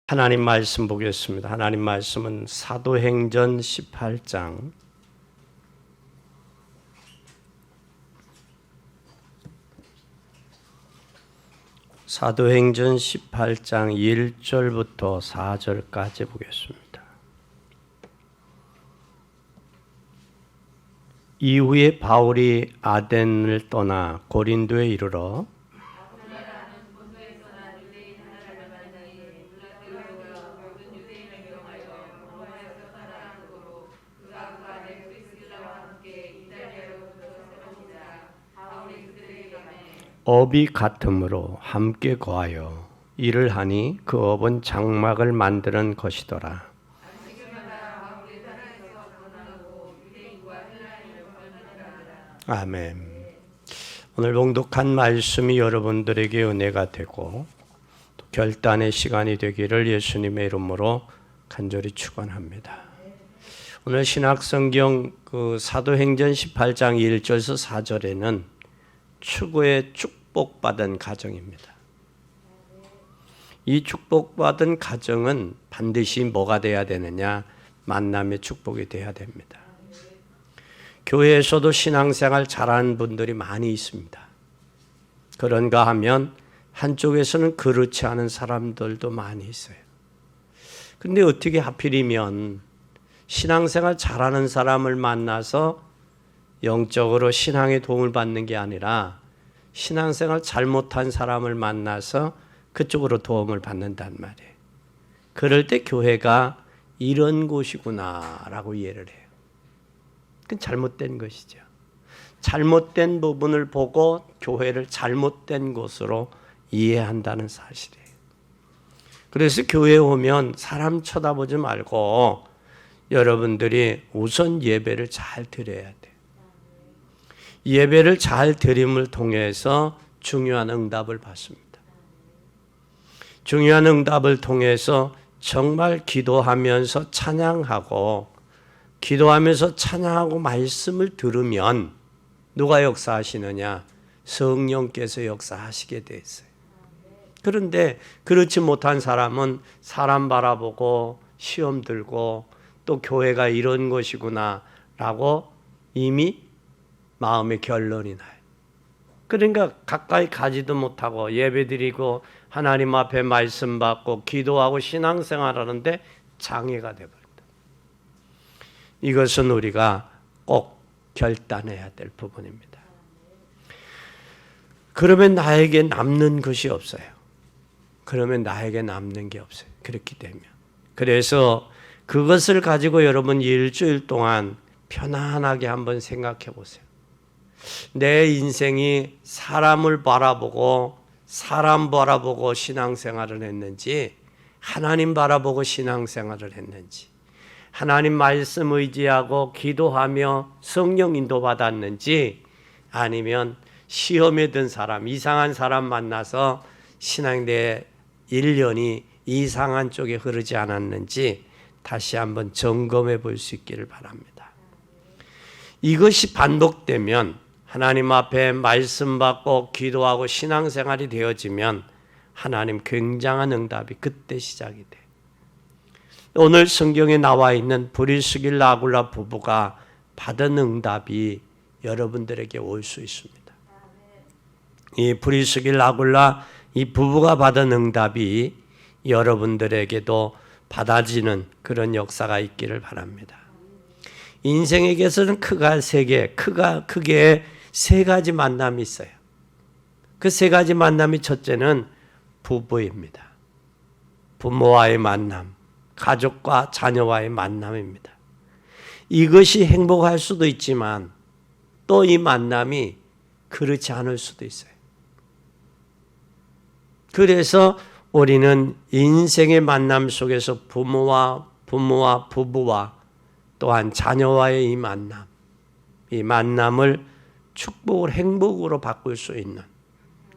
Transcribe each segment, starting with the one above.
하나님 말씀 보겠습니다. 하나님 말씀은 사도행전 18장 사도행전 18장 1절부터 4절까지 보겠습니다. 이후에 바울이 아덴을 떠나 고린도에 이르러 업이 같으므로 함께 거하여 일을 하니 그 업은 장막을 만드는 것이더라. 아멘. 오늘 봉독한 말씀이 여러분들에게 은혜가 되고 또 결단의 시간이 되기를 예수님의 이름으로 간절히 축원합니다. 오늘 신약성경 사도행전 18장 1절에서 4절에는 추구의 축복받은 가정입니다. 이 축복받은 가정은 반드시 뭐가 돼야 되느냐? 만남의 축복이 돼야 됩니다. 교회에서도 신앙생활 잘하는 분들이 많이 있습니다. 그런가 하면 한쪽에서는 그렇지 않은 사람들도 많이 있어요. 근데 어떻게 하필이면 신앙생활 잘하는 사람을 만나서 영적으로 신앙에 도움을 받는 게 아니라 신앙생활 잘못한 사람을 만나서 그쪽으로 도움을 받는단 말이에요. 그럴 때 교회가 이런 곳이구나라고 이해를 해요. 그건 잘못된 것이죠. 잘못된 부분을 보고 교회를 잘못된 곳으로 이해한다는 사실이에요. 그래서 교회에 오면 사람 쳐다보지 말고 여러분들이 우선 예배를 잘 드려야 돼요. 예배를 잘 드림을 통해서 중요한 응답을 받습니다. 중요한 응답을 통해서 정말 기도하면서 찬양하고 말씀을 들으면 누가 역사하시느냐? 성령께서 역사하시게 돼 있어요. 그런데 그렇지 못한 사람은 사람 바라보고 시험 들고 또 교회가 이런 것이구나 라고 이미 마음의 결론이 나요. 그러니까 가까이 가지도 못하고 예배드리고 하나님 앞에 말씀 받고 기도하고 신앙생활하는데 장애가 되어버린다. 이것은 우리가 꼭 결단해야 될 부분입니다. 그러면 나에게 남는 것이 없어요. 그러면 나에게 남는 게 없어요. 그렇기 때문에. 그래서 그것을 가지고 여러분 일주일 동안 편안하게 한번 생각해 보세요. 내 인생이 사람을 바라보고 사람 바라보고 신앙생활을 했는지 하나님 바라보고 신앙생활을 했는지 하나님 말씀 의지하고 기도하며 성령 인도 받았는지 아니면 시험에 든 사람 이상한 사람 만나서 신앙의 1년이 이상한 쪽에 흐르지 않았는지 다시 한번 점검해 볼 수 있기를 바랍니다. 이것이 반복되면 하나님 앞에 말씀 받고 기도하고 신앙생활이 되어지면 하나님 굉장한 응답이 그때 시작이 돼요. 오늘 성경에 나와 있는 브리스길라 아굴라 부부가 받은 응답이 여러분들에게 올 수 있습니다. 이 브리스길라 아굴라 이 부부가 받은 응답이 여러분들에게도 받아지는 그런 역사가 있기를 바랍니다. 인생에게서는 크게 세 가지 만남이 있어요. 그 세 가지 만남이 첫째는 부부입니다. 부모와의 만남, 가족과 자녀와의 만남입니다. 이것이 행복할 수도 있지만 또 이 만남이 그렇지 않을 수도 있어요. 그래서 우리는 인생의 만남 속에서 부모와 부부와 또한 자녀와의 이 만남을 축복을 행복으로 바꿀 수 있는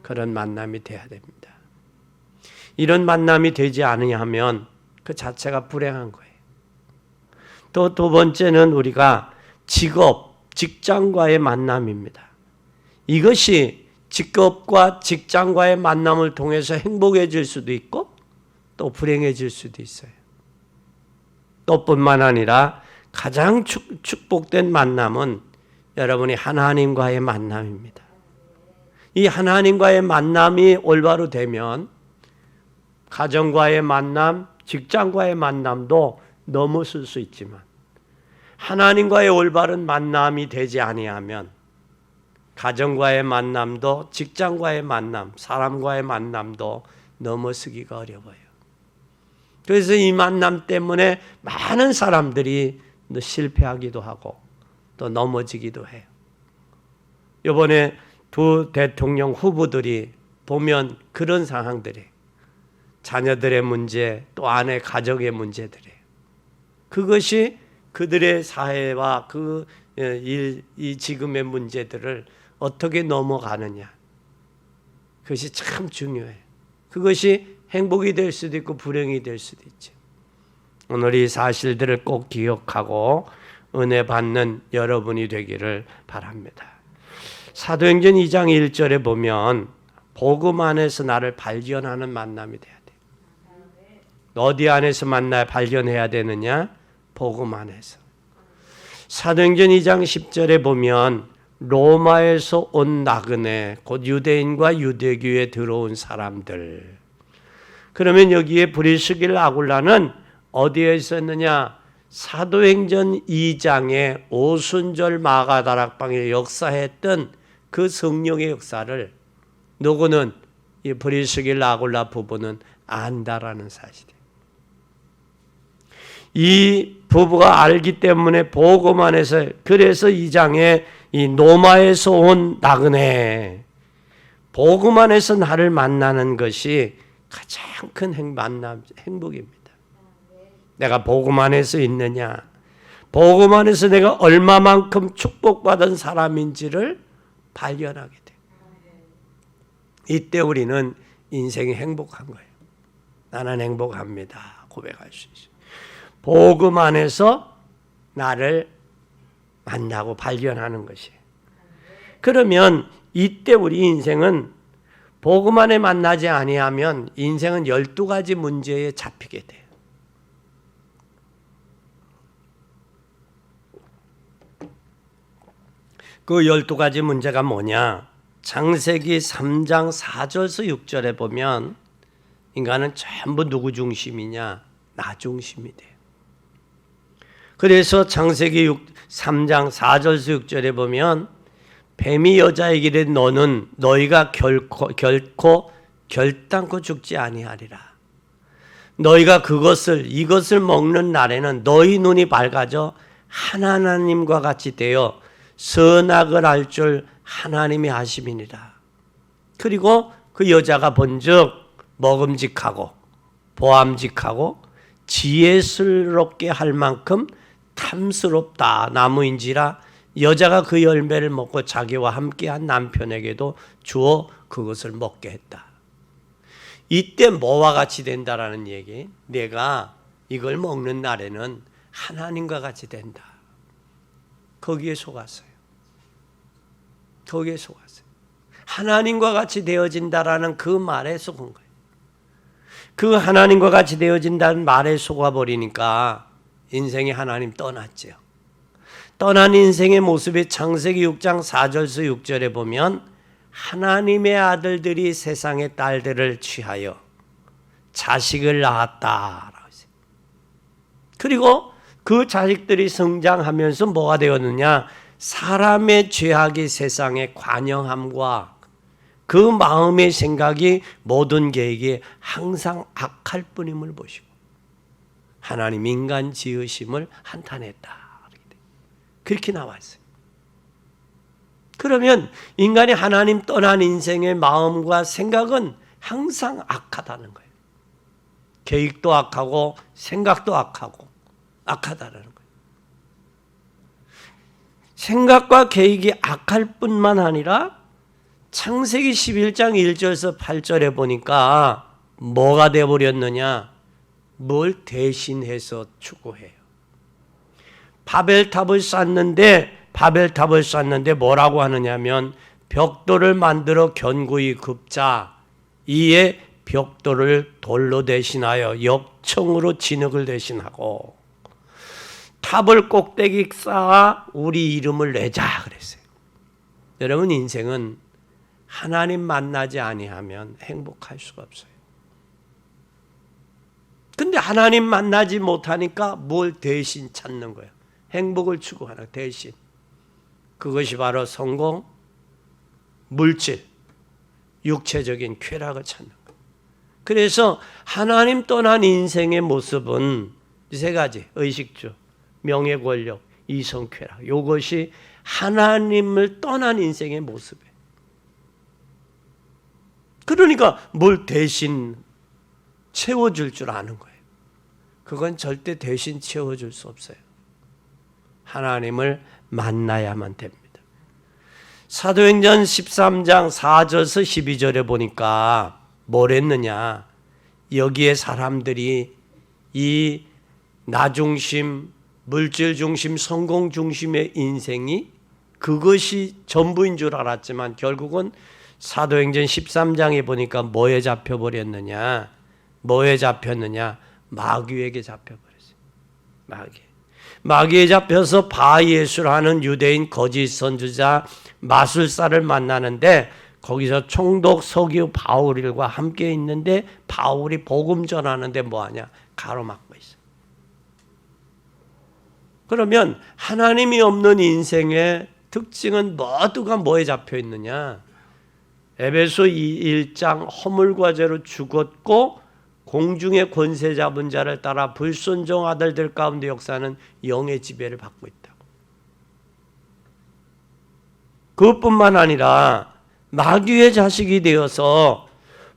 그런 만남이 돼야 됩니다. 이런 만남이 되지 않으면 그 자체가 불행한 거예요. 또 두 번째는 우리가 직장과의 만남입니다. 이것이 직업과 직장과의 만남을 통해서 행복해질 수도 있고 또 불행해질 수도 있어요. 또 뿐만 아니라 가장 축복된 만남은 여러분이 하나님과의 만남입니다. 이 하나님과의 만남이 올바로 되면 가정과의 만남, 직장과의 만남도 넘어설 수 있지만 하나님과의 올바른 만남이 되지 아니하면 가정과의 만남도 직장과의 만남, 사람과의 만남도 넘어서기가 어려워요. 그래서 이 만남 때문에 많은 사람들이 실패하기도 하고 또 넘어지기도 해요. 이번에 두 대통령 후보들이 보면 그런 상황들이 자녀들의 문제 또 아내 가정의 문제들이에요. 그것이 그들의 사회와 이 지금의 문제들을 어떻게 넘어가느냐. 그것이 참 중요해요. 그것이 행복이 될 수도 있고 불행이 될 수도 있죠. 오늘 이 사실들을 꼭 기억하고 은혜 받는 여러분이 되기를 바랍니다. 사도행전 2장 1절에 보면 복음 안에서 나를 발견하는 만남이 돼야 돼. 어디 안에서 발견해야 되느냐? 복음 안에서. 사도행전 2장 10절에 보면 로마에서 온 나그네, 곧 유대인과 유대교에 들어온 사람들. 그러면 여기에 브리스길라 아굴라는 어디에 있었느냐? 사도행전 2장에 오순절 마가다락방에 역사했던 그 성령의 역사를 누구는 이 브리스길라 아굴라 부부는 안다라는 사실이에요. 이 부부가 알기 때문에 복음 안에서 그래서 2장에 이 로마에서 온 나그네 복음 안에서 나를 만나는 것이 가장 큰 행복입니다. 내가 복음 안에서 있느냐, 복음 안에서 내가 얼마만큼 축복받은 사람인지를 발견하게 돼. 이때 우리는 인생이 행복한 거예요. 나는 행복합니다. 고백할 수 있어요. 복음 안에서 나를 만나고 발견하는 것이에요. 그러면 이때 우리 인생은 복음 안에 만나지 아니하면 인생은 12가지 문제에 잡히게 돼요. 그 12가지 문제가 뭐냐? 창세기 3장 4절에서 6절에 보면 인간은 전부 누구 중심이냐? 나 중심이 돼요. 그래서 창세기 3장 4절에서 6절에 보면 뱀이 여자에게 이르되 너는 너희가 결코 결단코 죽지 아니하리라. 너희가 이것을 먹는 날에는 너희 눈이 밝아져 하나님과 같이 되어 선악을 알 줄 하나님이 하심이니라. 그리고 그 여자가 본즉 먹음직하고 보암직하고 지혜스럽게 할 만큼 탐스럽다 나무인지라 여자가 그 열매를 먹고 자기와 함께한 남편에게도 주어 그것을 먹게 했다. 이때 뭐와 같이 된다라는 얘기? 내가 이걸 먹는 날에는 하나님과 같이 된다. 거기에 속았어요. 거기에 속았어요. 하나님과 같이 되어진다라는 그 말에 속은 거예요. 그 하나님과 같이 되어진다는 말에 속아버리니까 인생이 하나님 떠났죠. 떠난 인생의 모습이 창세기 6장 4절에서 6절에 보면 하나님의 아들들이 세상의 딸들을 취하여 자식을 낳았다라고 했어요. 그리고 그 자식들이 성장하면서 뭐가 되었느냐? 사람의 죄악이 세상에 관영함과 그 마음의 생각이 모든 계획이 항상 악할 뿐임을 보시고 하나님 인간 지으심을 한탄했다. 그렇게 나와 있어요. 그러면 인간이 하나님 떠난 인생의 마음과 생각은 항상 악하다는 거예요. 계획도 악하고 생각도 악하고 악하다는 거예요. 생각과 계획이 악할 뿐만 아니라 창세기 11장 1절에서 8절에 보니까 뭐가 되어버렸느냐? 뭘 대신해서 추구해요. 바벨탑을 쌓는데 뭐라고 하느냐면 벽돌을 만들어 견고히 굽자 이에 벽돌을 돌로 대신하여 역청으로 진흙을 대신하고 탑을 꼭대기 쌓아 우리 이름을 내자 그랬어요. 여러분, 인생은 하나님 만나지 아니하면 행복할 수가 없어요. 근데 하나님 만나지 못하니까 뭘 대신 찾는 거예요. 행복을 추구하는 대신. 그것이 바로 성공, 물질, 육체적인 쾌락을 찾는 거예요. 그래서 하나님 떠난 인생의 모습은 이 세 가지, 의식주, 명예, 권력, 이성, 쾌락. 이것이 하나님을 떠난 인생의 모습이에요. 그러니까 뭘 대신 채워줄 줄 아는 거예요. 그건 절대 대신 채워줄 수 없어요. 하나님을 만나야만 됩니다. 사도행전 13장 4절에서 12절에 보니까 뭘 했느냐. 여기에 사람들이 이 나 중심, 물질 중심, 성공 중심의 인생이 그것이 전부인 줄 알았지만 결국은 사도행전 13장에 보니까 뭐에 잡혀버렸느냐. 뭐에 잡혔느냐. 마귀에게 잡혀버렸어요. 마귀에 잡혀서 바예수라는 유대인 거짓 선지자 마술사를 만나는데 거기서 총독 서기오 바울과 함께 있는데 바울이 복음 전하는데 뭐하냐? 가로막고 있어요. 그러면 하나님이 없는 인생의 특징은 모두가 뭐에 잡혀 있느냐? 에베소 1장 허물과 죄로 죽었고 공중의 권세 잡은 자를 따라 불순종 아들들 가운데 역사하는 영의 지배를 받고 있다고. 그것뿐만 아니라 마귀의 자식이 되어서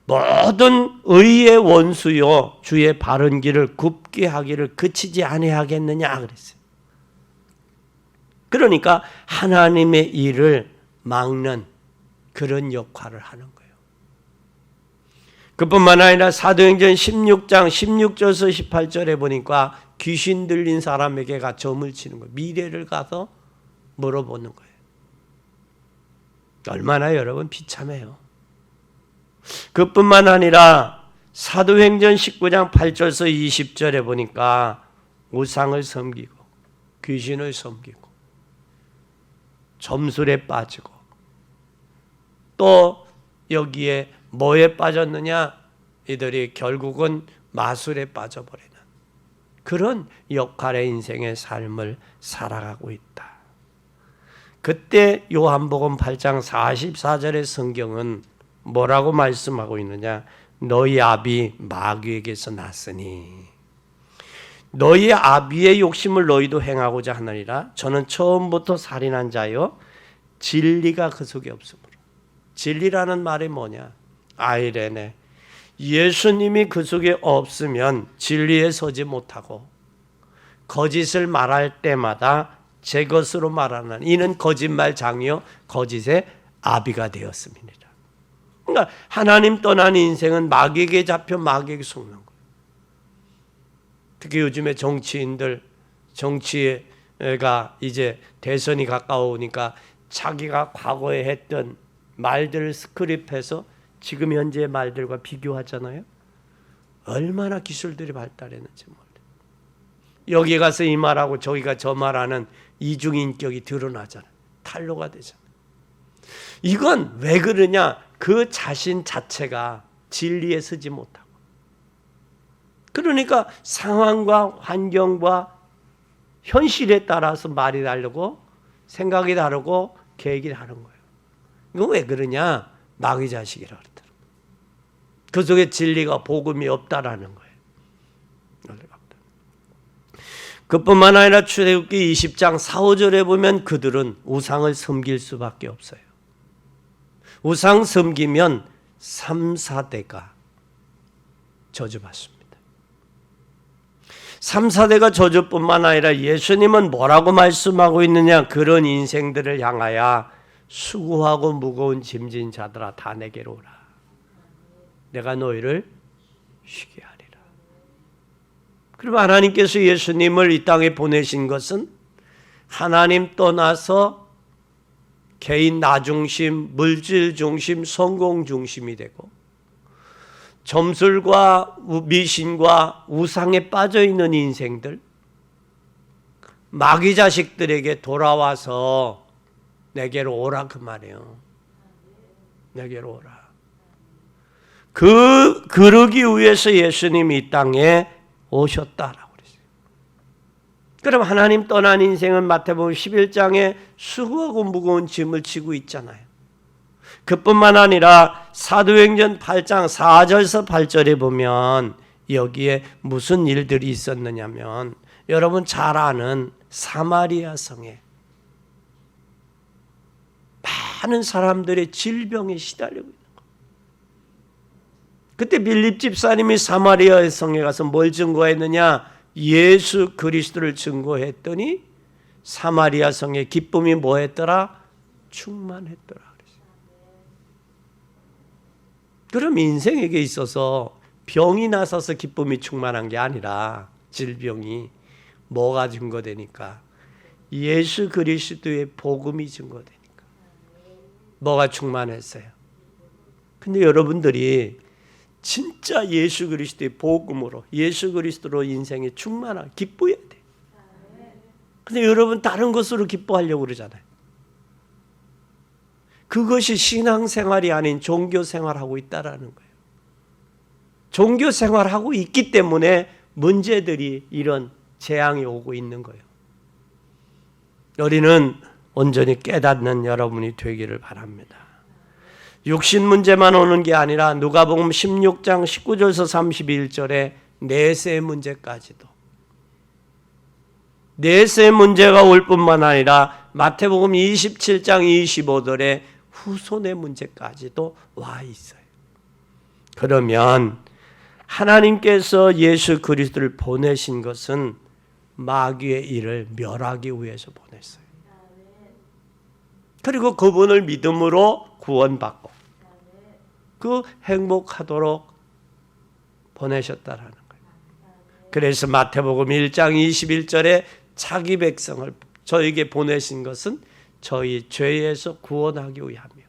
모든 의의 원수요 주의 바른 길을 굽게 하기를 그치지 아니하겠느냐 그랬어요. 그러니까 하나님의 일을 막는 그런 역할을 하는 거예요. 그뿐만 아니라 사도행전 16장 16절에서 18절에 보니까 귀신 들린 사람에게 가 점을 치는 거예요. 미래를 가서 물어보는 거예요. 얼마나 여러분 비참해요. 그뿐만 아니라 사도행전 19장 8절에서 20절에 보니까 우상을 섬기고 귀신을 섬기고 점술에 빠지고 또 여기에 뭐에 빠졌느냐? 이들이 결국은 마술에 빠져버리는 그런 역할의 인생의 삶을 살아가고 있다. 그때 요한복음 8장 44절의 성경은 뭐라고 말씀하고 있느냐? 너희 아비 마귀에게서 났으니 너희 아비의 욕심을 너희도 행하고자 하느니라. 저는 처음부터 살인한 자요 진리가 그 속에 없으므로. 진리라는 말이 뭐냐? 아이레네. 예수님이 그 속에 없으면 진리에 서지 못하고 거짓을 말할 때마다 제 것으로 말하는 이는 거짓말장이요 거짓의 아비가 되었습니다. 그러니까 하나님 떠난 인생은 마귀에게 잡혀 마귀에게 속는 거예요. 특히 요즘에 정치가 이제 대선이 가까우니까 자기가 과거에 했던 말들을 스크립해서 지금 현재의 말들과 비교하잖아요. 얼마나 기술들이 발달했는지 몰라요. 여기 가서 이 말하고 저기가 저 말하는 이중인격이 드러나잖아요. 탄로가 되잖아요. 이건 왜 그러냐? 그 자신 자체가 진리에 서지 못하고 그러니까 상황과 환경과 현실에 따라서 말이 다르고 생각이 다르고 계획이 다른 거예요. 이거 왜 그러냐? 마귀 자식이라 그러더라고요. 그 속에 진리가 복음이 없다라는 거예요. 그뿐만 아니라 출애굽기 20장 4, 5절에 보면 그들은 우상을 섬길 수밖에 없어요. 우상 섬기면 3, 4대가 저주받습니다. 3, 4대가 저주뿐만 아니라 예수님은 뭐라고 말씀하고 있느냐? 그런 인생들을 향하여 수고하고 무거운 짐진 자들아 다 내게로 오라. 내가 너희를 쉬게 하리라. 그럼 하나님께서 예수님을 이 땅에 보내신 것은 하나님 떠나서 개인 나 중심, 물질 중심, 성공 중심이 되고 점술과 미신과 우상에 빠져 있는 인생들, 마귀 자식들에게 돌아와서 내게로 오라 그 말이에요. 내게로 오라. 그러기 위해서 예수님이 이 땅에 오셨다라고 그랬어요. 그럼 하나님 떠난 인생은 마태복음 11장에 수고하고 무거운 짐을 지고 있잖아요. 그뿐만 아니라 사도행전 8장 4절에서 8절에 보면 여기에 무슨 일들이 있었느냐면 여러분 잘 아는 사마리아 성에 많은 사람들의 질병에 시달리고 있는 거예요. 그때 빌립 집사님이 사마리아 성에 가서 뭘 증거했느냐? 예수 그리스도를 증거했더니 사마리아 성의 기쁨이 뭐했더라? 충만했더라. 그럼 인생에게 있어서 병이 나서서 기쁨이 충만한 게 아니라 질병이 뭐가 증거되니까? 예수 그리스도의 복음이 증거되니까. 뭐가 충만했어요? 근데 여러분들이 진짜 예수 그리스도의 복음으로 예수 그리스도로 인생이 충만하게 기뻐해야 돼. 근데 여러분 다른 것으로 기뻐하려고 그러잖아요. 그것이 신앙생활이 아닌 종교생활하고 있다라는 거예요. 종교생활하고 있기 때문에 문제들이 이런 재앙이 오고 있는 거예요. 우리는 온전히 깨닫는 여러분이 되기를 바랍니다. 육신 문제만 오는 게 아니라 누가복음 16장 19절에서 31절에 내세 문제까지도, 내세 문제가 올 뿐만 아니라 마태복음 27장 25절에 후손의 문제까지도 와 있어요. 그러면 하나님께서 예수 그리스도를 보내신 것은 마귀의 일을 멸하기 위해서 보냈어요. 그리고 그분을 믿음으로 구원받고 그 행복하도록 보내셨다라는 거예요. 그래서 마태복음 1장 21절에 자기 백성을 저에게 보내신 것은 저희 죄에서 구원하기 위함이요.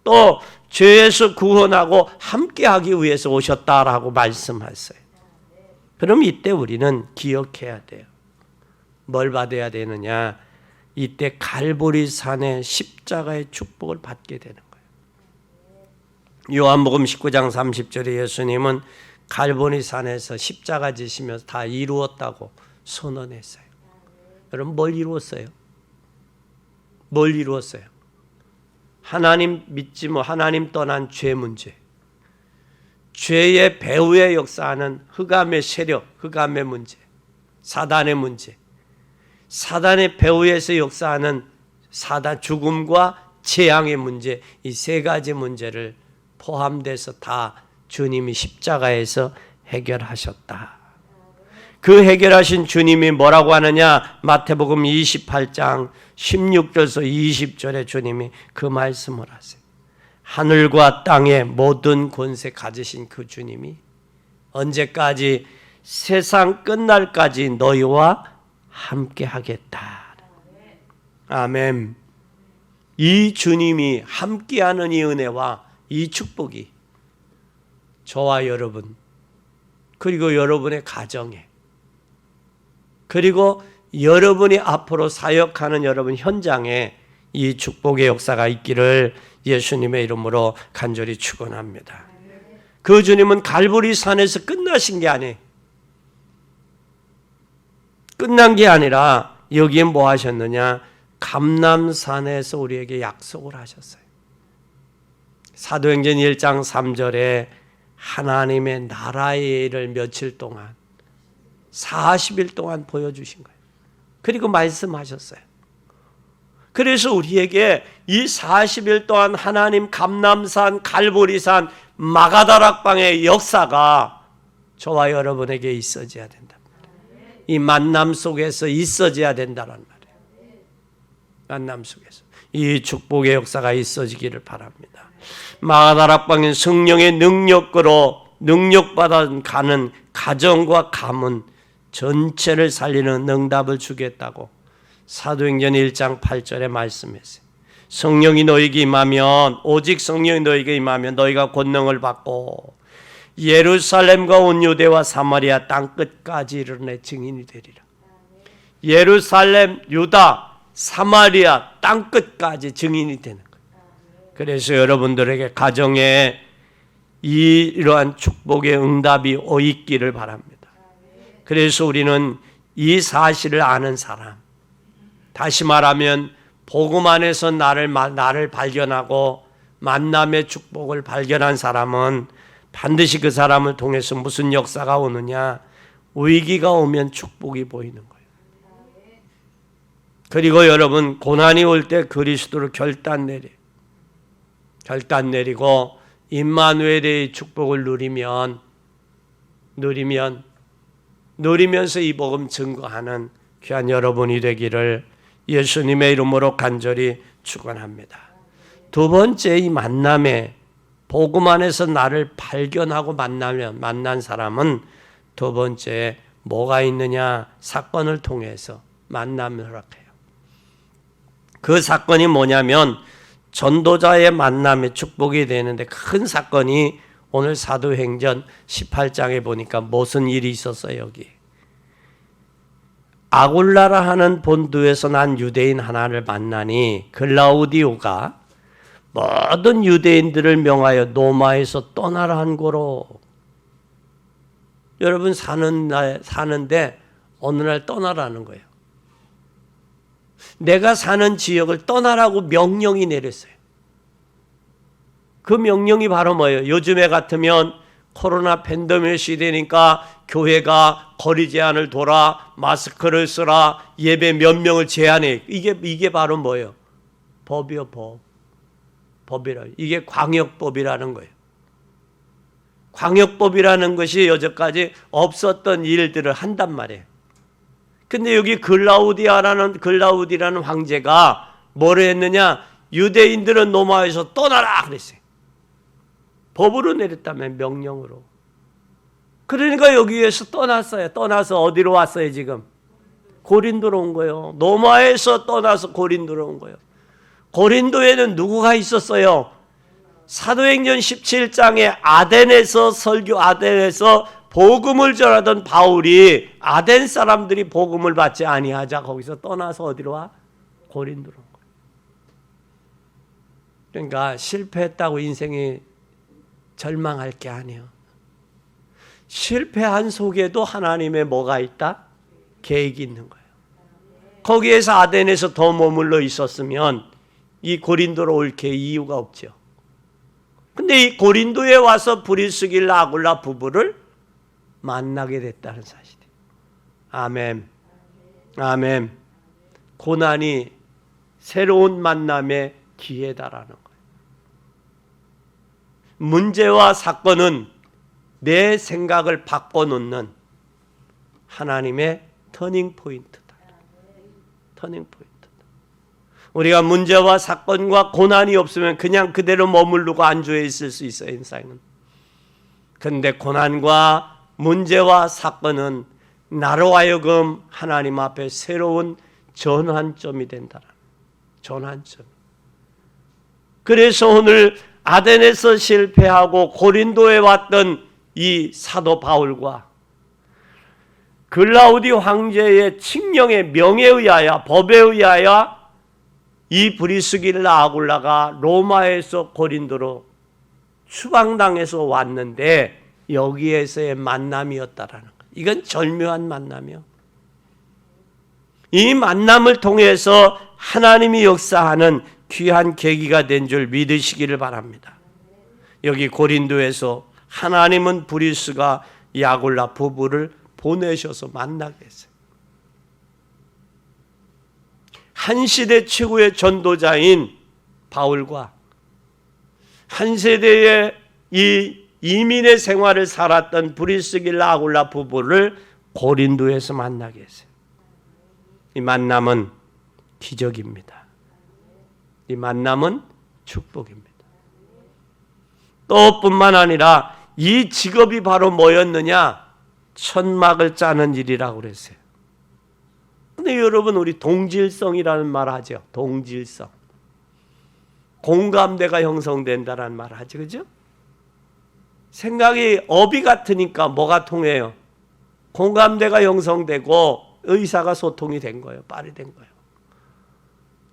또 죄에서 구원하고 함께하기 위해서 오셨다라고 말씀하셨어요. 그럼 이때 우리는 기억해야 돼요. 뭘 받아야 되느냐? 이때 갈보리 산의 십자가의 축복을 받게 되는 거예요. 요한복음 19장 30절에 예수님은 갈보리 산에서 십자가 지시면서 다 이루었다고 선언했어요. 여러분 뭘 이루었어요? 뭘 이루었어요? 하나님 믿지 뭐 하나님 떠난 죄 문제, 죄의 배후에 역사하는 흑암의 세력, 흑암의 문제, 사단의 문제, 사단의 배후에서 역사하는 사단 죽음과 재앙의 문제, 이 세 가지 문제를 포함돼서 다 주님이 십자가에서 해결하셨다. 그 해결하신 주님이 뭐라고 하느냐? 마태복음 28장 16절에서 20절에 주님이 그 말씀을 하세요. 하늘과 땅의 모든 권세 가지신 그 주님이 언제까지? 세상 끝날까지 너희와 함께 하겠다. 아멘. 이 주님이 함께하는 이 은혜와 이 축복이 저와 여러분 그리고 여러분의 가정에 그리고 여러분이 앞으로 사역하는 여러분 현장에 이 축복의 역사가 있기를 예수님의 이름으로 간절히 축원합니다. 그 주님은 갈보리 산에서 끝나신 게 아니에요. 끝난 게 아니라 여기에 뭐 하셨느냐? 감람산에서 우리에게 약속을 하셨어요. 사도행전 1장 3절에 하나님의 나라의 일을 며칠 동안 40일 동안 보여주신 거예요. 그리고 말씀하셨어요. 그래서 우리에게 이 40일 동안 하나님 감람산, 갈보리산, 마가다락방의 역사가 저와 여러분에게 있어져야 된다. 이 만남 속에서 있어져야 된다는 말이에요. 만남 속에서 이 축복의 역사가 있어지기를 바랍니다. 마가다락방인 성령의 능력으로 능력받아 가는 가정과 가문 전체를 살리는 응답을 주겠다고 사도행전 1장 8절에 말씀했어요. 성령이 너에게 임하면, 오직 성령이 너에게 임하면 너희가 권능을 받고 예루살렘과 온 유대와 사마리아 땅 끝까지 이르러 내 증인이 되리라. 예루살렘, 유다, 사마리아 땅 끝까지 증인이 되는 거예요. 그래서 여러분들에게 가정에 이러한 축복의 응답이 있기를 바랍니다. 그래서 우리는 이 사실을 아는 사람, 다시 말하면 복음 안에서 나를 발견하고 만남의 축복을 발견한 사람은 반드시 그 사람을 통해서 무슨 역사가 오느냐? 위기가 오면 축복이 보이는 거예요. 그리고 여러분, 고난이 올 때 그리스도로 결단 내리고 임마누엘의 축복을 누리면서 이 복음 증거하는 귀한 여러분이 되기를 예수님의 이름으로 간절히 축원합니다. 두 번째, 이 만남에 복음 안에서 나를 발견하고 만난 사람은 두 번째 뭐가 있느냐? 사건을 통해서 만남을 허락해요. 그 사건이 뭐냐면 전도자의 만남에 축복이 되는데, 큰 사건이 오늘 사도행전 18장에 보니까 무슨 일이 있었어요. 여기 아굴라라 하는 본도에서 난 유대인 하나를 만나니 글라우디오가 모든 유대인들을 명하여 로마에서 떠나라 한 거로. 여러분 사는데 어느 날 떠나라는 거예요. 내가 사는 지역을 떠나라고 명령이 내렸어요. 그 명령이 바로 뭐예요? 요즘에 같으면 코로나 팬데믹 시대니까 교회가 거리 제한을 둬라, 마스크를 쓰라, 예배 몇 명을 제한해. 이게 바로 뭐예요? 법이요, 법이라. 이게 광역법이라는 거예요. 광역법이라는 것이 여태까지 없었던 일들을 한단 말이에요. 근데 여기 글라우디라는 황제가 뭐를 했느냐? 유대인들은 로마에서 떠나라 그랬어요. 법으로 내렸다면 명령으로. 그러니까 여기에서 떠났어요. 떠나서 어디로 왔어요 지금? 고린도로 온 거예요. 로마에서 떠나서 고린도로 온 거예요. 고린도에는 누구가 있었어요? 사도행전 17장에 아덴에서 복음을 전하던 바울이 아덴 사람들이 복음을 받지 아니하자 거기서 떠나서 어디로 와? 고린도로 온 거예요. 그러니까 실패했다고 인생이 절망할 게 아니에요. 실패한 속에도 하나님의 뭐가 있다? 계획이 있는 거예요. 거기에서 아덴에서 더 머물러 있었으면 이 고린도로 올 이유가 없죠. 근데 이 고린도에 와서 브리스길라 아굴라 부부를 만나게 됐다는 사실이에요. 아멘. 아멘. 고난이 새로운 만남의 기회다라는 거예요. 문제와 사건은 내 생각을 바꿔놓는 하나님의 터닝 포인트다. 터닝 포인트다. 우리가 문제와 사건과 고난이 없으면 그냥 그대로 머무르고 안주해 있을 수 있어요, 인생은. 그런데 고난과 문제와 사건은 나로 하여금 하나님 앞에 새로운 전환점이 된다는 전환점. 그래서 오늘 아덴에서 실패하고 고린도에 왔던 이 사도 바울과 글라우디 황제의 칙령의 명에 의하여 법에 의하여 이 브리스길라 아굴라가 로마에서 고린도로 추방당해서 왔는데 여기에서의 만남이었다라는 거예요. 이건 절묘한 만남이요. 이 만남을 통해서 하나님이 역사하는 귀한 계기가 된 줄 믿으시기를 바랍니다. 여기 고린도에서 하나님은 브리스가 아굴라 부부를 보내셔서 만나게 했어요. 한 시대 최고의 전도자인 바울과 한 세대의 이 이민의 생활을 살았던 브리스길라 아굴라 부부를 고린도에서 만나게 했어요. 이 만남은 기적입니다. 이 만남은 축복입니다. 또 뿐만 아니라 이 직업이 바로 뭐였느냐? 천막을 짜는 일이라고 그랬어요. 근데 여러분, 우리 동질성이라는 말 하죠. 동질성. 공감대가 형성된다라는 말을 하지, 그죠? 생각이 업이 같으니까 뭐가 통해요? 공감대가 형성되고 의사가 소통이 된 거예요. 말이 된 거예요.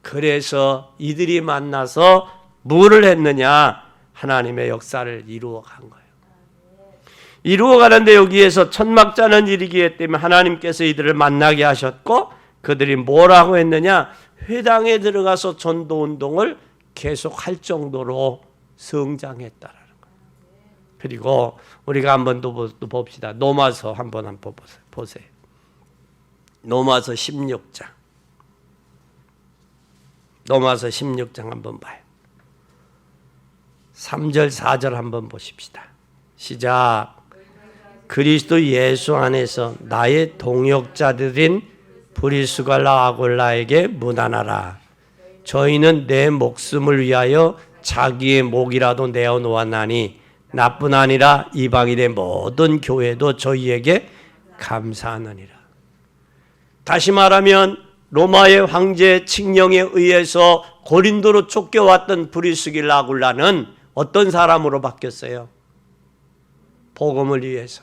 그래서 이들이 만나서 뭐를 했느냐? 하나님의 역사를 이루어간 거예요. 이루어가는데 여기에서 천막자는 일이기 때문에 하나님께서 이들을 만나게 하셨고 그들이 뭐라고 했느냐? 회당에 들어가서 전도운동을 계속할 정도로 성장했다라는 거예요. 그리고 우리가 한번 또 봅시다. 로마서 한번 보세요. 로마서 16장. 로마서 16장 한번 봐요. 3절 4절 한번 보십시다. 시작. 그리스도 예수 안에서 나의 동역자들인 브리스갈라 아굴라에게 문안하라. 저희는 내 목숨을 위하여 자기의 목이라도 내어 놓았나니 나뿐 아니라 이방인의 모든 교회도 저희에게 감사하느니라. 다시 말하면 로마의 황제 칙령에 의해서 고린도로 쫓겨왔던 브리스길라 아굴라는 어떤 사람으로 바뀌었어요? 복음을 위해서.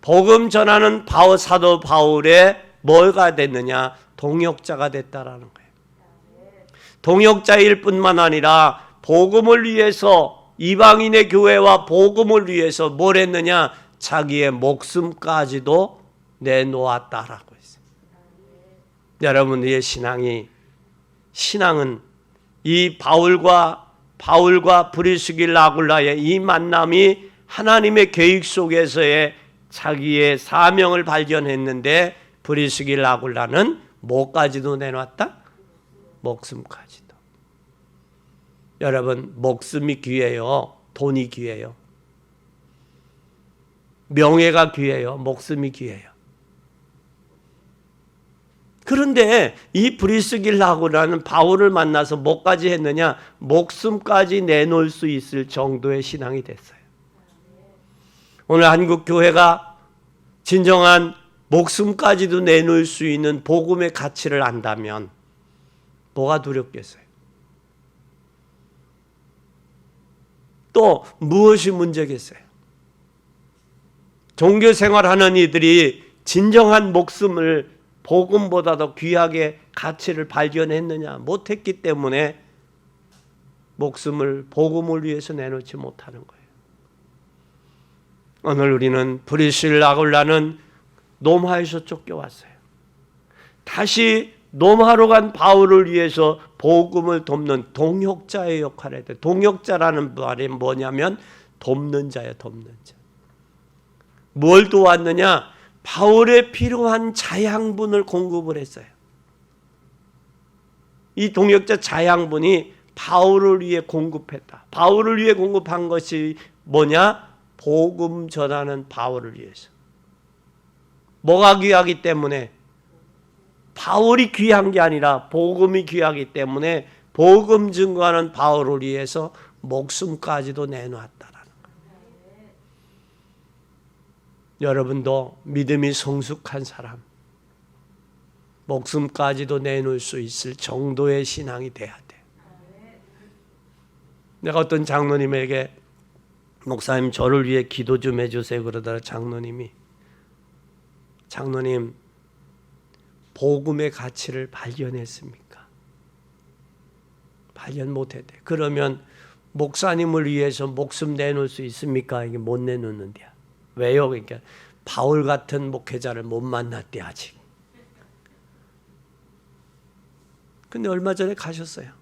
복음 전하는 사도 바울의 뭐가 됐느냐? 동역자가 됐다라는 거예요. 동역자일 뿐만 아니라 복음을 위해서 이방인의 교회와 복음을 위해서 뭘 했느냐? 자기의 목숨까지도 내놓았다라고 했어요. 여러분의 신앙은 이 바울과 브리스길라 아굴라의 이 만남이 하나님의 계획 속에서의 자기의 사명을 발견했는데 브리스길라 아굴라는 뭐까지도 내놨다? 목숨까지도. 여러분, 목숨이 귀해요. 돈이 귀해요. 명예가 귀해요. 목숨이 귀해요. 그런데 이 브리스길라 아굴라는 바울을 만나서 뭐까지 했느냐? 목숨까지 내놓을 수 있을 정도의 신앙이 됐어요. 오늘 한국 교회가 진정한 목숨까지도 내놓을 수 있는 복음의 가치를 안다면 뭐가 두렵겠어요? 또 무엇이 문제겠어요? 종교 생활하는 이들이 진정한 목숨을 복음보다 더 귀하게 가치를 발견했느냐? 못했기 때문에 목숨을 복음을 위해서 내놓지 못하는 거예요. 오늘 우리는 브리스길라 아굴라는 노마에서 쫓겨왔어요. 다시 노마로 간 바울을 위해서 복음을 돕는 동역자의 역할을 해요. 동역자라는 말이 뭐냐면 돕는 자예요. 돕는 자. 뭘 도왔느냐? 바울에 필요한 자양분을 공급을 했어요. 이 동역자 자양분이 바울을 위해 공급했다. 바울을 위해 공급한 것이 뭐냐? 복음 전하는 바울을 위해서. 뭐가 귀하기 때문에? 바울이 귀한 게 아니라 복음이 귀하기 때문에 복음 증거하는 바울을 위해서 목숨까지도 내놓았다라는 거예요. 여러분도 믿음이 성숙한 사람, 목숨까지도 내놓을 수 있을 정도의 신앙이 돼야 돼. 내가 어떤 장로님에게 목사님 저를 위해 기도 좀 해주세요 그러다가 장로님 복음의 가치를 발견했습니까? 발견 못했대. 그러면 목사님을 위해서 목숨 내놓을 수 있습니까? 이게 못 내놓는데요. 왜요? 그러니까 바울 같은 목회자를 못 만났대 아직. 근데 얼마 전에 가셨어요.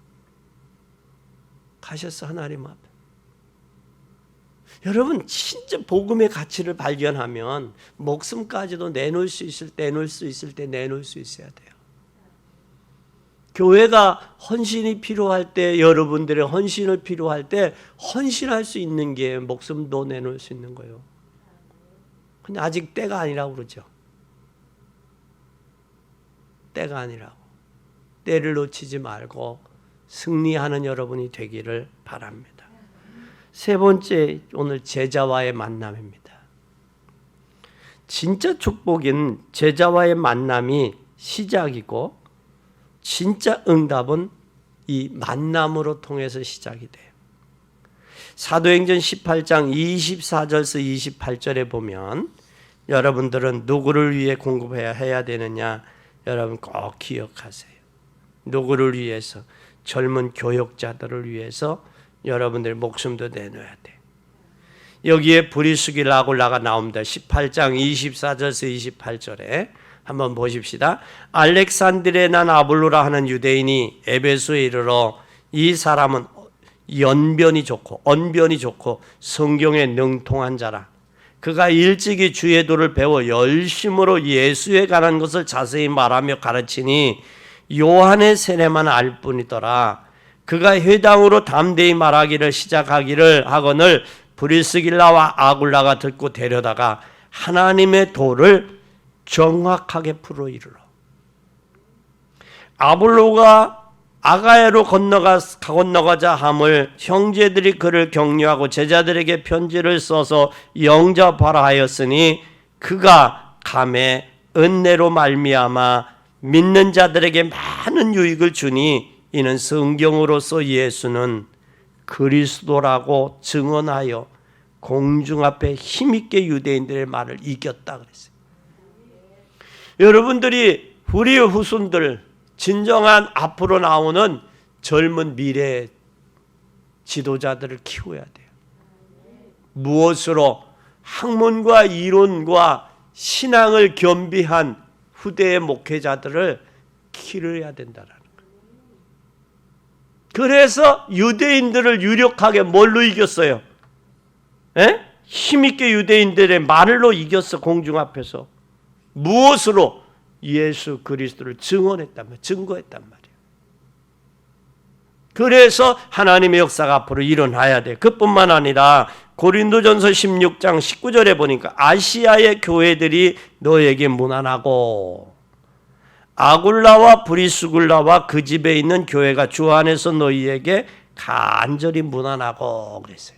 가셨어 하나님 앞에. 여러분 진짜 복음의 가치를 발견하면 목숨까지도 내놓을 수 있을 때 내놓을 수 있어야 돼요. 교회가 헌신이 필요할 때 여러분들의 헌신을 필요할 때 헌신할 수 있는 게 목숨도 내놓을 수 있는 거예요. 근데 아직 때가 아니라고 그러죠. 때가 아니라고. 때를 놓치지 말고 승리하는 여러분이 되기를 바랍니다. 세 번째, 오늘 제자와의 만남입니다. 진짜 축복인 제자와의 만남이 시작이고 진짜 응답은 이 만남으로 통해서 시작이 돼요. 사도행전 18장 24절에서 28절에 보면 여러분들은 누구를 위해 공급해야 되느냐? 여러분 꼭 기억하세요. 누구를 위해서? 젊은 교역자들을 위해서 여러분들 목숨도 내놓아야 돼. 여기에 브리스길라 아굴라가 나옵니다. 18장 24절에서 28절에 한번 보십시다. 알렉산드리아에 난 아볼로라 하는 유대인이 에베소에 이르러 이 사람은 언변이 좋고 성경에 능통한 자라. 그가 일찍이 주의 도를 배워 열심으로 예수에 관한 것을 자세히 말하며 가르치니 요한의 세례만 알 뿐이더라. 그가 회당으로 담대히 말하기를 시작하기를 하거늘 브리스길라와 아굴라가 듣고 데려다가 하나님의 도를 정확하게 풀어이르러. 아볼로가 아가야로 건너가자 함을 형제들이 그를 격려하고 제자들에게 편지를 써서 영접하라 하였으니 그가 감에 은혜로 말미암아 믿는 자들에게 많은 유익을 주니 이는 성경으로서 예수는 그리스도라고 증언하여 공중 앞에 힘있게 유대인들의 말을 이겼다 그랬어요. 여러분들이 우리의 후손들, 진정한 앞으로 나오는 젊은 미래 지도자들을 키워야 돼요. 무엇으로? 학문과 이론과 신앙을 겸비한 후대의 목회자들을 기르어야 된다라는 거예요. 그래서 유대인들을 유력하게 뭘로 이겼어요? 힘있게 유대인들의 말로 이겼어. 공중 앞에서. 무엇으로? 예수 그리스도를 증거했단 말이에요. 그래서 하나님의 역사가 앞으로 일어나야 돼. 그뿐만 아니라 고린도전서 16장 19절에 보니까 아시아의 교회들이 너에게 무난하고 아굴라와 브리스굴라와 그 집에 있는 교회가 주 안에서 너희에게 간절히 무난하고 그랬어요.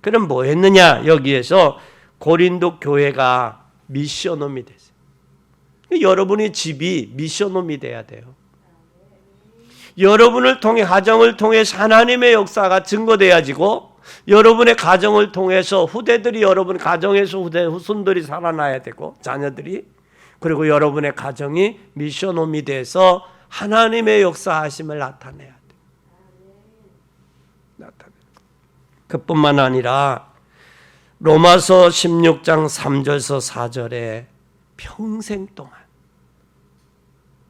그럼 뭐 했느냐? 여기에서 고린도 교회가 미션홈이 됐어요. 여러분의 집이 미션홈이 돼야 돼요. 여러분을 통해 가정을 통해서 하나님의 역사가 증거돼야지고 여러분의 가정을 통해서 후대들이 여러분 가정에서 후손들이 살아나야 되고 자녀들이 그리고 여러분의 가정이 미션홈이 돼서 하나님의 역사하심을 나타내야 돼요. 그뿐만 아니라 로마서 16장 3절에서 4절에 평생 동안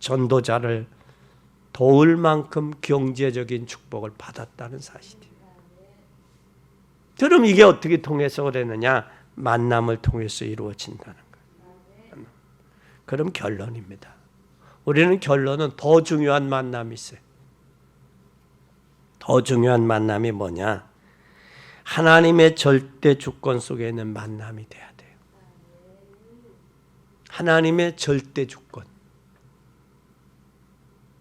전도자를 도울 만큼 경제적인 축복을 받았다는 사실이에요. 그럼 이게 어떻게 통해서 그랬느냐? 만남을 통해서 이루어진다는 거예요. 그럼 결론입니다. 우리는 결론은 더 중요한 만남이 있어요. 더 중요한 만남이 뭐냐? 하나님의 절대 주권 속에 있는 만남이 돼야 돼요. 하나님의 절대 주권.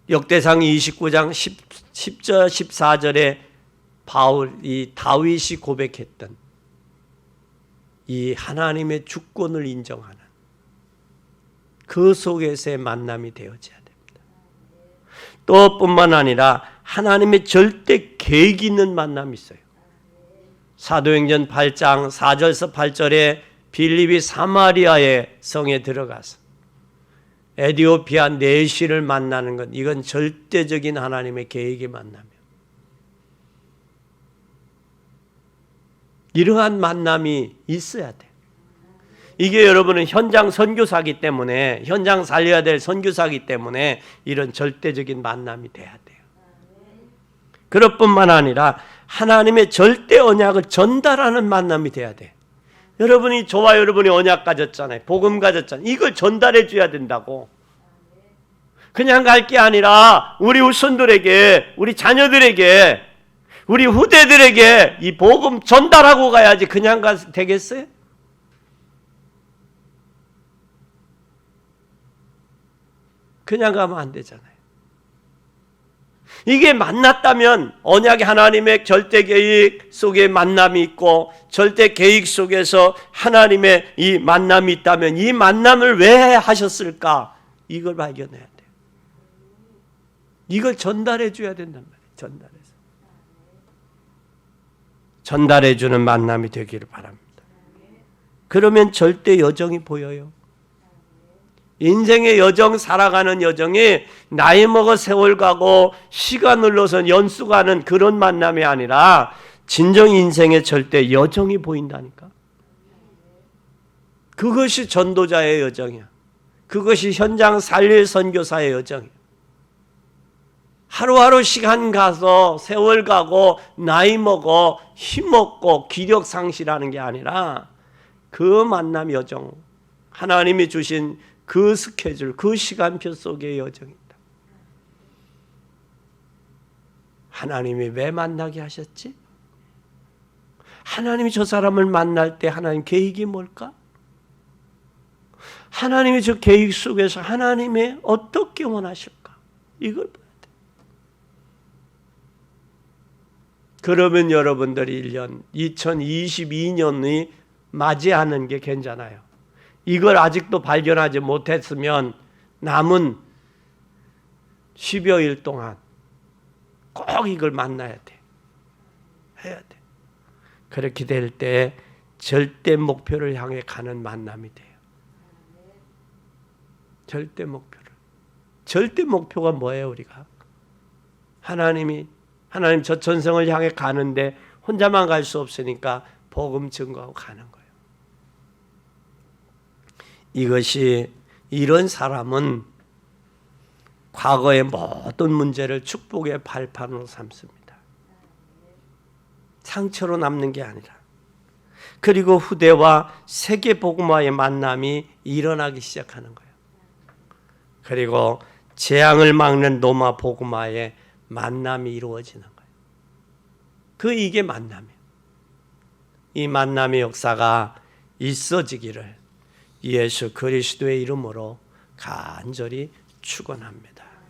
역대상 29장 10절 14절에 이 다윗이 고백했던 이 하나님의 주권을 인정하는 그 속에서의 만남이 되어져야 됩니다. 또 뿐만 아니라 하나님의 절대 계획이 있는 만남이 있어요. 사도행전 8장 4절에서 8절에 빌립이 사마리아의 성에 들어가서 에디오피아 내시를 만나는 것, 이건 절대적인 하나님의 계획의 만남이에요. 이러한 만남이 있어야 돼. 이게 여러분은 현장 선교사기 때문에, 현장 살려야 될 선교사기 때문에 이런 절대적인 만남이 돼야 돼요. 그럴 뿐만 아니라 하나님의 절대 언약을 전달하는 만남이 돼야 돼. 여러분이 저와 여러분이 언약 가졌잖아요. 복음 가졌잖아요. 이걸 전달해 줘야 된다고. 그냥 갈 게 아니라 우리 후손들에게, 우리 자녀들에게, 우리 후대들에게 이 복음 전달하고 가야지. 그냥 가서 되겠어요? 그냥 가면 안 되잖아요. 이게 만났다면 언약의 하나님의 절대 계획 속에 만남이 있고 절대 계획 속에서 하나님의 이 만남이 있다면 이 만남을 왜 하셨을까? 이걸 발견해야 돼요. 이걸 전달해 줘야 된단 말이에요. 전달해 주는 만남이 되기를 바랍니다. 그러면 절대 여정이 보여요. 인생의 여정, 살아가는 여정이 나이 먹어 세월 가고 시간 흘러서 연수 가는 그런 만남이 아니라 진정 인생의 절대 여정이 보인다니까. 그것이 전도자의 여정이야. 그것이 현장 살릴 선교사의 여정이야. 하루하루 시간 가서 세월 가고 나이 먹어 힘없고 기력 상실하는 게 아니라 그 만남 여정, 하나님이 주신 그 스케줄, 그 시간표 속의 여정이다. 하나님이 왜 만나게 하셨지? 하나님이 저 사람을 만날 때 하나님 계획이 뭘까? 하나님이 저 계획 속에서 하나님이 어떻게 원하실까? 이걸 봐야 돼. 그러면 여러분들이 1년, 2022년이 맞이하는 게 괜찮아요. 이걸 아직도 발견하지 못했으면 남은 10여일 동안 꼭 이걸 만나야 돼. 해야 돼. 그렇게 될 때 절대 목표를 향해 가는 만남이 돼요. 절대 목표를. 절대 목표가 뭐예요, 우리가? 하나님 저 전성을 향해 가는데 혼자만 갈 수 없으니까 복음 증거하고 가는 거예요. 이런 사람은 과거의 모든 문제를 축복의 발판으로 삼습니다. 상처로 남는 게 아니라. 그리고 후대와 세계 복음화의 만남이 일어나기 시작하는 거예요. 그리고 재앙을 막는 로마 복음화의 만남이 이루어지는 거예요. 이게 만남이에요. 이 만남의 역사가 있어지기를 예수 그리스도의 이름으로 간절히 축원합니다.